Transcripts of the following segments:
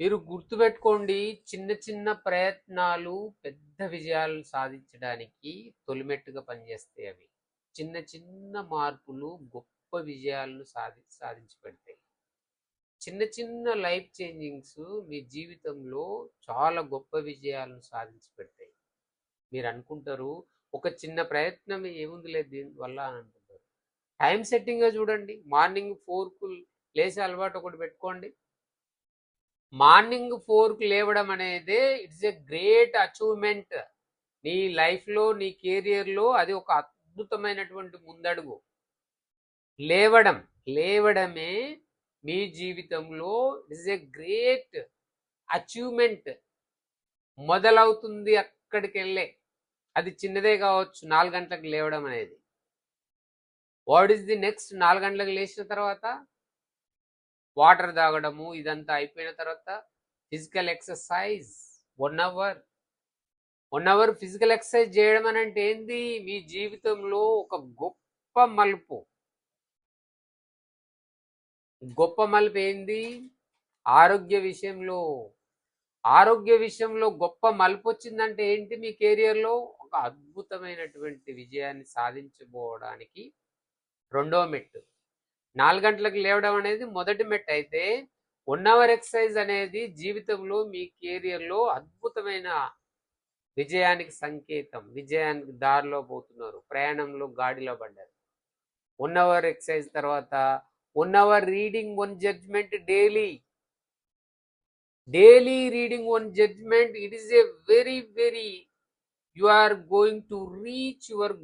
మీరు గుర్తుపెట్టుకోండి, చిన్న చిన్న ప్రయత్నాలు పెద్ద విజయాలను సాధించడానికి తొలిమెట్టుగా పనిచేస్తాయి అవి. చిన్న చిన్న మార్పులు గొప్ప విజయాలను సాధించి పెడతాయి. చిన్న చిన్న లైఫ్ చేంజింగ్స్ మీ జీవితంలో చాలా గొప్ప విజయాలను సాధించి పెడతాయి. మీరు అనుకుంటారు ఒక చిన్న ప్రయత్నం ఏముంది లేదు దీనివల్ల అని అనుకుంటారు. టైం సెట్టింగ్గా చూడండి. మార్నింగ్ 4కు లేచే అలవాటు ఒకటి పెట్టుకోండి. మార్నింగ్ 4కు లేవడం అనేది ఇట్స్ ఎ గ్రేట్ అచీవ్మెంట్. నీ లైఫ్లో నీ కెరియర్లో అది ఒక అద్భుతమైనటువంటి ముందడుగు. లేవడమే మీ జీవితంలో ఇట్స్ ఎ గ్రేట్ అచీవ్మెంట్. మొదలవుతుంది అక్కడికి వెళ్ళే. అది చిన్నదే కావచ్చు 4 గంటలకు లేవడం అనేది. What is the next? 4 గంటలకు లేచిన తర్వాత వాటర్ తాగడము ఇదంతా అయిపోయిన తర్వాత physical exercise 1 hour. 1 hour physical exercise చేయడం అని అంటే ఏంది? మీ జీవితంలో ఒక గొప్ప మలుపు. గొప్ప మలుపు ఏంది? ఆరోగ్య విషయంలో గొప్ప మలుపు వచ్చిందంటే ఏంటి? మీ కెరియర్లో ఒక అద్భుతమైనటువంటి విజయాన్ని సాధించబోవడానికి రెండో మెట్టు. 4 గంటలకు లేవడం అనేది మొదటి మెట్టు అయితే 1 అవర్ ఎక్సర్సైజ్ అనేది జీవితంలో మీ కెరియర్లో అద్భుతమైన విజయానికి సంకేతం. విజయానికి దారిలో పోతున్నారు, ప్రయాణంలో గాడిలో పడ్డారు. 1 అవర్ ఎక్సర్సైజ్ తర్వాత 1 hour reading 1 judgement daily reading 1 judgement. It is a very you are going to reach your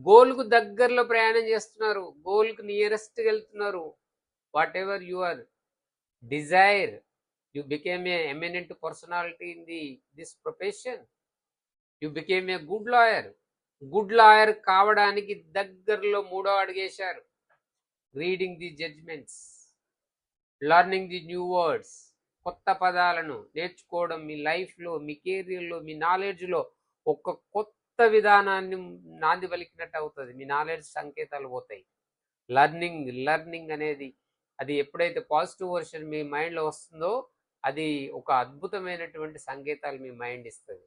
గోల్కు దగ్గరలో ప్రయాణం చేస్తున్నారు, గోల్కు నియరెస్ట్గా వెళ్తున్నారు. Whatever your desire, you became a eminent personality in this profession. You became a good lawyer కావడానికి దగ్గరలో మూడో అడుగేశారు. Reading the judgements, learning the new words, కొత్త పదాలను నేర్చుకోవడం. మీ లైఫ్లో మీ కెరియర్లో మీ నాలెడ్జ్లో ఒక కొత్త విధానాన్ని నాంది పలికినట్టు అవుతుంది. మీ నాలెడ్జ్ సంకేతాలు పోతాయి. లర్నింగ్ అనేది అది ఎప్పుడైతే పాజిటివ్ వర్షన్ మీ మైండ్లో వస్తుందో అది ఒక అద్భుతమైనటువంటి సంకేతాలు మీ మైండ్ ఇస్తుంది.